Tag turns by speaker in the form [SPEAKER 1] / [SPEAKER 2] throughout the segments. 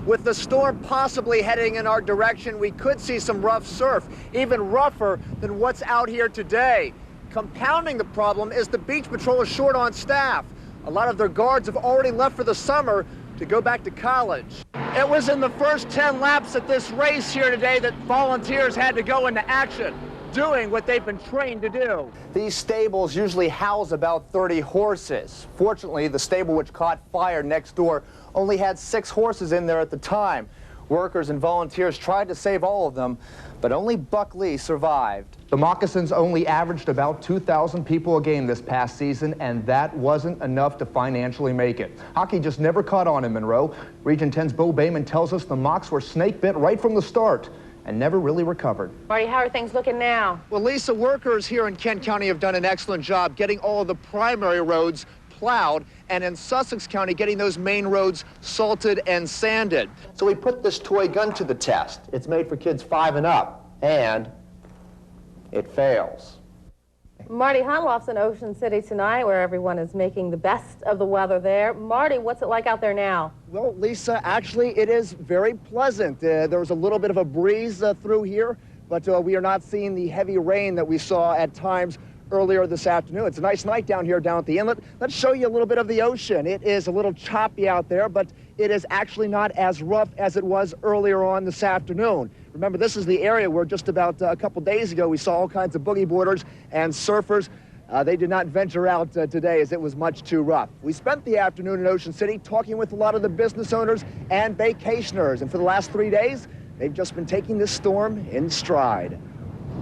[SPEAKER 1] With the storm possibly heading in our direction, we could see some rough surf, even rougher than what's out here today. Compounding the problem is the Beach Patrol is short on staff. A lot of their guards have already left for the summer to go back to college. It was in the first 10 laps at this race here today that volunteers had to go into action, doing what they've been trained to do. These stables usually house about 30 horses. Fortunately, the stable which caught fire next door only had 6 horses in there at the time. Workers and volunteers tried to save all of them, but only Buck Lee survived. The Moccasins only averaged about 2,000 people a game this past season, and that wasn't enough to financially make it. Hockey just never caught on in Monroe. Region 10's Bo Bayman tells us the Mocs were snake-bit right from the start and never really recovered.
[SPEAKER 2] Marty, how are things looking now?
[SPEAKER 1] Well, Lisa, workers here in Kent County have done an excellent job getting all of the primary roads plowed, and in Sussex County getting those main roads salted and sanded. So we put this toy gun to the test. It's made for kids 5 and up, and it fails.
[SPEAKER 2] Marty Hunloff's in Ocean City tonight, where everyone is making the best of the weather there. Marty, what's it like out there now?
[SPEAKER 1] Well, Lisa, actually it is very pleasant. There was a little bit of a breeze through here, but we are not seeing the heavy rain that we saw at times earlier this afternoon. It's a nice night down here down at the inlet. Let's show you a little bit of the ocean. It is a little choppy out there, but it is actually not as rough as it was earlier on this afternoon. Remember, this is the area where just about a couple days ago we saw all kinds of boogie boarders and surfers. They did not venture out today as it was much too rough. We spent the afternoon in Ocean City talking with a lot of the business owners and vacationers, and for the last 3 days, they've just been taking this storm in stride.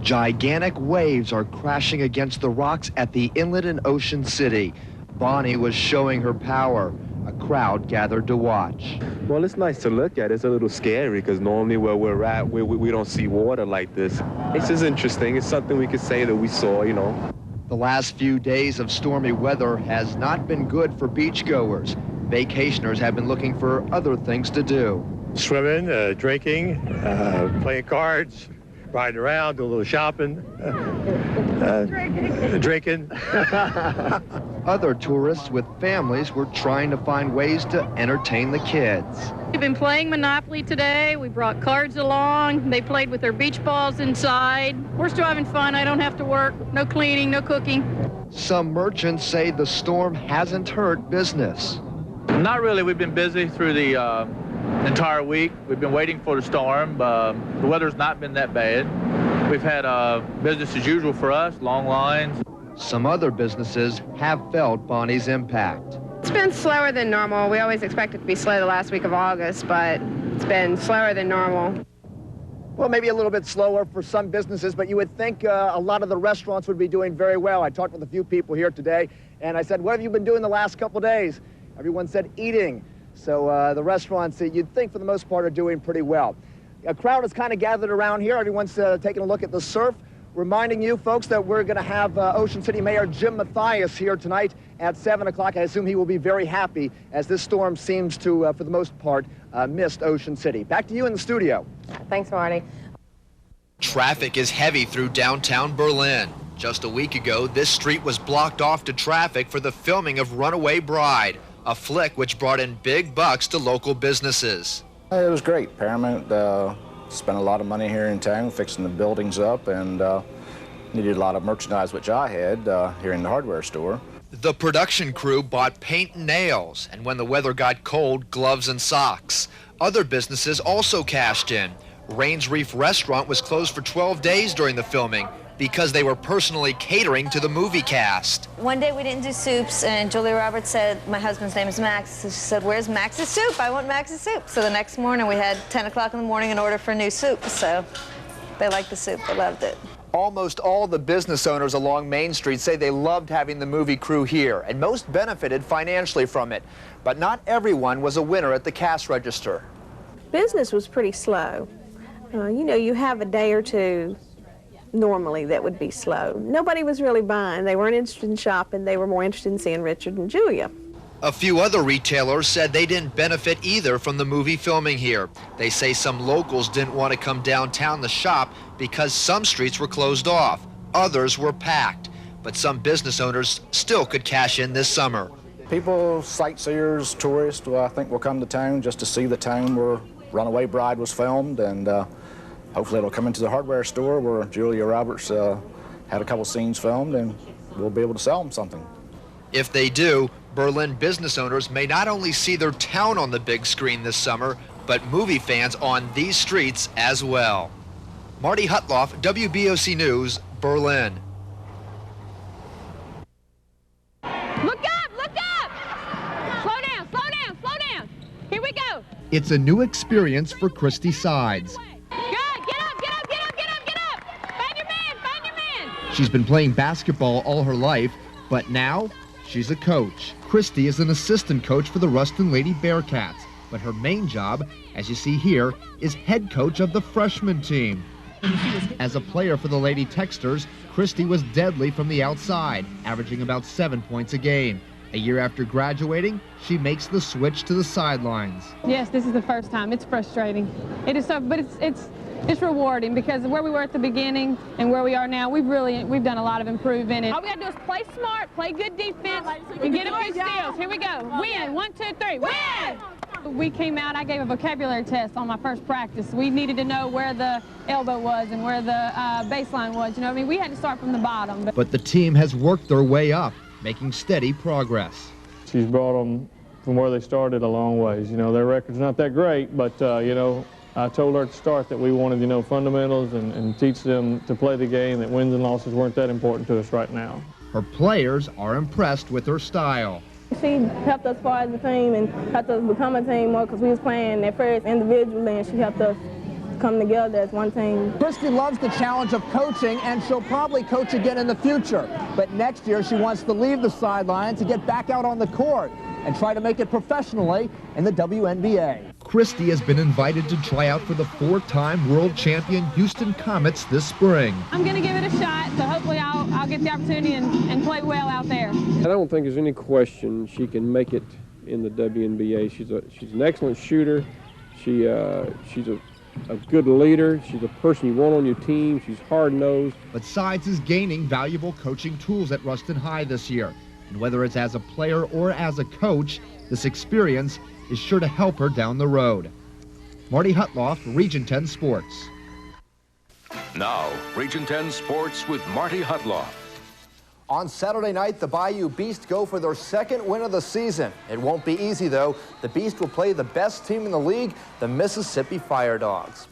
[SPEAKER 1] Gigantic waves are crashing against the rocks at the inlet in Ocean City. Bonnie was showing her power. A crowd gathered to watch.
[SPEAKER 3] Well, it's nice to look at. It's a little scary because normally where we're at, we don't see water like this. It's just interesting. It's something we could say that we saw, you know.
[SPEAKER 1] The last few days of stormy weather has not been good for beachgoers. Vacationers have been looking for other things to do.
[SPEAKER 4] Swimming, drinking, playing cards, riding around, doing a little shopping, drinking.
[SPEAKER 1] Other tourists with families were trying to find ways to entertain the kids.
[SPEAKER 5] We've been playing Monopoly today. We brought cards along. They played with their beach balls inside. We're still having fun. I don't have to work. No cleaning, no cooking.
[SPEAKER 1] Some merchants say the storm hasn't hurt business.
[SPEAKER 6] Not really. We've been busy through the entire week. We've been waiting for the storm. The weather's not been that bad. We've had business as usual for us, long lines.
[SPEAKER 1] Some other businesses have felt Bonnie's impact.
[SPEAKER 7] It's been slower than normal. We always expect it to be slow the last week of August, but it's been slower than normal.
[SPEAKER 1] Well, maybe a little bit slower for some businesses, but you would think a lot of the restaurants would be doing very well. I talked with a few people here today, and I said, what have you been doing the last couple days? Everyone said eating. So the restaurants, you'd think for the most part, are doing pretty well. A crowd has kind of gathered around here. Everyone's taking a look at the surf. Reminding you folks that we're going to have Ocean City Mayor Jim Mathias here tonight at 7 o'clock. I assume he will be very happy as this storm seems to, for the most part, missed Ocean City. Back to you in the studio.
[SPEAKER 2] Thanks, Marty.
[SPEAKER 8] Traffic is heavy through downtown Berlin. Just a week ago, this street was blocked off to traffic for the filming of Runaway Bride, a flick which brought in big bucks to local businesses.
[SPEAKER 9] It was great. Paramount spent a lot of money here in town fixing the buildings up, and needed a lot of merchandise, which I had here in the hardware store.
[SPEAKER 8] The production crew bought paint and nails, and when the weather got cold, gloves and socks. Other businesses also cashed in. Rains Reef Restaurant was closed for 12 days during the filming because they were personally catering to the movie cast.
[SPEAKER 10] One day we didn't do soups, and Julia Roberts said, my husband's name is Max. So she said, where's Max's soup? I want Max's soup. So the next morning we had 10 o'clock in the morning an order for new soup. So they liked the soup, they loved it.
[SPEAKER 1] Almost all the business owners along Main Street say they loved having the movie crew here, and most benefited financially from it. But not everyone was a winner at the cash register.
[SPEAKER 11] Business was pretty slow. You know, you have a day or two normally that would be slow. Nobody was really buying. They weren't interested in shopping. They were more interested in seeing Richard and Julia.
[SPEAKER 8] A few other retailers said they didn't benefit either from the movie filming here. They say some locals didn't want to come downtown to shop because some streets were closed off. Others were packed. But some business owners still could cash in this summer.
[SPEAKER 9] People, sightseers, tourists, I think will come to town just to see the town we're Runaway Bride was filmed, and hopefully it'll come into the hardware store where Julia Roberts had a couple scenes filmed, and we'll be able to sell them something.
[SPEAKER 8] If they do, Berlin business owners may not only see their town on the big screen this summer, but movie fans on these streets as well. Marty Hutloff, WBOC News, Berlin.
[SPEAKER 12] Look up, look up! Slow down, slow down, slow down. Here we go.
[SPEAKER 1] It's a new experience for Christy Sides.
[SPEAKER 12] Good, get up, get up, get up, get up, get up. Find your man, find your man.
[SPEAKER 1] She's been playing basketball all her life, but now she's a coach. Christy is an assistant coach for the Ruston Lady Bearcats, but her main job, as you see here, is head coach of the freshman team. As a player for the Lady Texters, Christy was deadly from the outside, averaging about 7 points a game. A year after graduating, she makes the switch to the sidelines.
[SPEAKER 13] Yes, this is the first time. It's frustrating. It is so, but it's rewarding because where we were at the beginning and where we are now, we've done a lot of improvement. All we got to do is play smart, play good defense, and get a few steals. Here we go. Win. 1, 2, 3. Win! We came out, I gave a vocabulary test on my first practice. We needed to know where the elbow was and where the baseline was. You know, I mean, we had to start from the bottom.
[SPEAKER 1] But the team has worked their way up, making steady progress.
[SPEAKER 14] She's brought them from where they started a long ways. You know, their record's not that great, but, you know, I told her at the start that we wanted, you know, fundamentals and teach them to play the game, that wins and losses weren't that important to us right now.
[SPEAKER 1] Her players are impressed with her style.
[SPEAKER 13] She helped us far as a team and helped us become a team more because we was playing at first individually, and she helped us come together as one team.
[SPEAKER 1] Christy loves the challenge of coaching, and she'll probably coach again in the future. But next year, she wants to leave the sideline to get back out on the court and try to make it professionally in the WNBA. Christy has been invited to try out for the 4-time world champion Houston Comets this spring.
[SPEAKER 13] I'm going to give it a shot, so hopefully I'll get the opportunity and play well out there.
[SPEAKER 15] I don't think there's any question she can make it in the WNBA. She's an excellent shooter. She's a good leader. She's a person you want on your team. She's hard-nosed.
[SPEAKER 1] But Sides is gaining valuable coaching tools at Ruston High this year. And whether it's as a player or as a coach, this experience is sure to help her down the road. Marty Hutloff, Region 10 Sports.
[SPEAKER 16] Now, Region 10 Sports with Marty Hutloff.
[SPEAKER 1] On Saturday night, the Bayou Beast go for their second win of the season. It won't be easy, though. The Beast will play the best team in the league, the Mississippi Fire Dogs.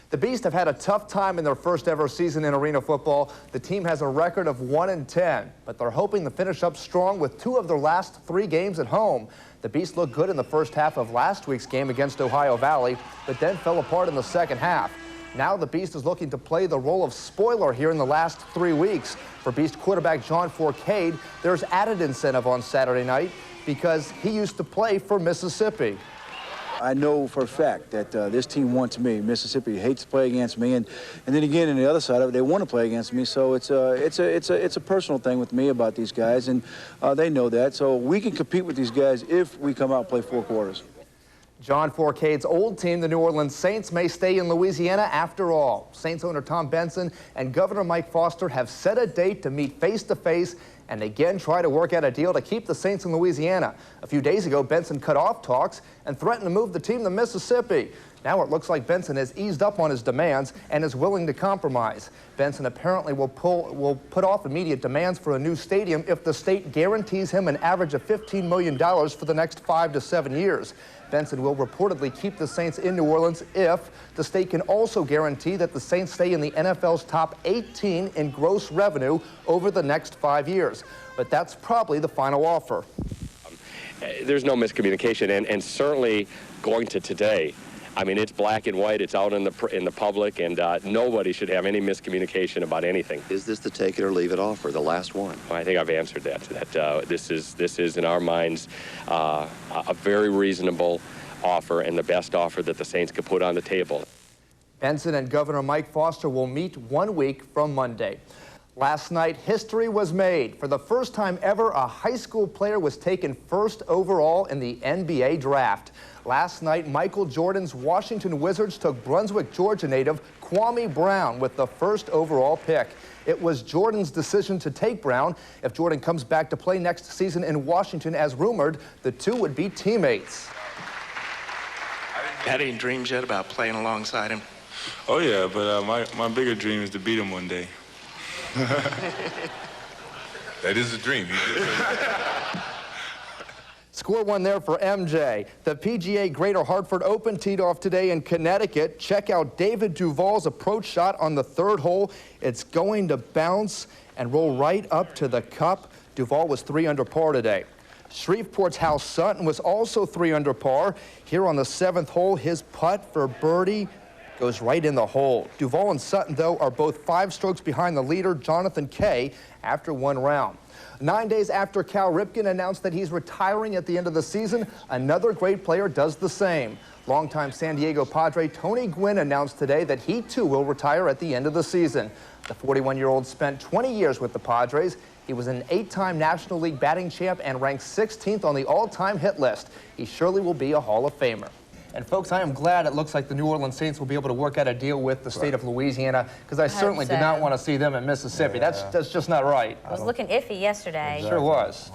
[SPEAKER 1] The Beast have had a tough time in their first ever season in arena football. The team has a record of 1-10, but they're hoping to finish up strong with 2 of their last 3 games at home. The Beast looked good in the first half of last week's game against Ohio Valley, but then fell apart in the second half. Now the Beast is looking to play the role of spoiler here in the last 3 weeks. For Beast quarterback John Forcade, there's added incentive on Saturday night because he used to play for Mississippi.
[SPEAKER 17] I know for a fact that this team wants me. Mississippi hates to play against me, and then again, on the other side of it, they want to play against me. So it's a personal thing with me about these guys, and they know that. So we can compete with these guys if we come out and play 4 quarters.
[SPEAKER 1] John Forcade's old team, the New Orleans Saints, may stay in Louisiana after all. Saints owner Tom Benson and Governor Mike Foster have set a date to meet face-to-face and again try to work out a deal to keep the Saints in Louisiana. A few days ago, Benson cut off talks and threatened to move the team to Mississippi. Now it looks like Benson has eased up on his demands and is willing to compromise. Benson apparently will put off immediate demands for a new stadium if the state guarantees him an average of $15 million for the next 5 to 7 years. Benson will reportedly keep the Saints in New Orleans if the state can also guarantee that the Saints stay in the NFL's top 18 in gross revenue over the next 5 years. But that's probably the final offer.
[SPEAKER 18] There's no miscommunication, and certainly going to today, I mean, it's black and white. It's out in the public, and nobody should have any miscommunication about anything.
[SPEAKER 19] Is this the take it or leave it offer, the last one?
[SPEAKER 18] I think I've answered that. This is in our minds a very reasonable offer and the best offer that the Saints could put on the table.
[SPEAKER 1] Benson and Governor Mike Foster will meet 1 week from Monday. Last night, history was made. For the first time ever, a high school player was taken first overall in the NBA draft. Last night, Michael Jordan's Washington Wizards took Brunswick, Georgia native Kwame Brown with the first overall pick. It was Jordan's decision to take Brown. If Jordan comes back to play next season in Washington as rumored, the two would be teammates.
[SPEAKER 20] Had any dreams yet about playing alongside him?
[SPEAKER 21] Oh yeah, but my bigger dream is to beat him one day.
[SPEAKER 22] That is a dream.
[SPEAKER 1] Score one there for MJ. The PGA Greater Hartford Open teed off today in Connecticut. Check out David Duval's approach shot on the third hole. It's going to bounce and roll right up to the cup. Duval was 3 under par today. Shreveport's Hal Sutton was also 3 under par. Here on the 7th hole, his putt for birdie goes right in the hole. Duval and Sutton, though, are both 5 strokes behind the leader, Jonathan Kay, after 1 round. 9 days after Cal Ripken announced that he's retiring at the end of the season, another great player does the same. Longtime San Diego Padre Tony Gwynn announced today that he, too, will retire at the end of the season. The 41-year-old spent 20 years with the Padres. He was an 8-time National League batting champ and ranked 16th on the all-time hit list. He surely will be a Hall of Famer. And folks, I am glad it looks like the New Orleans Saints will be able to work out a deal with the state of Louisiana, because I certainly did not want to see them in Mississippi. That's just not right.
[SPEAKER 23] It was looking iffy yesterday.
[SPEAKER 1] Sure was.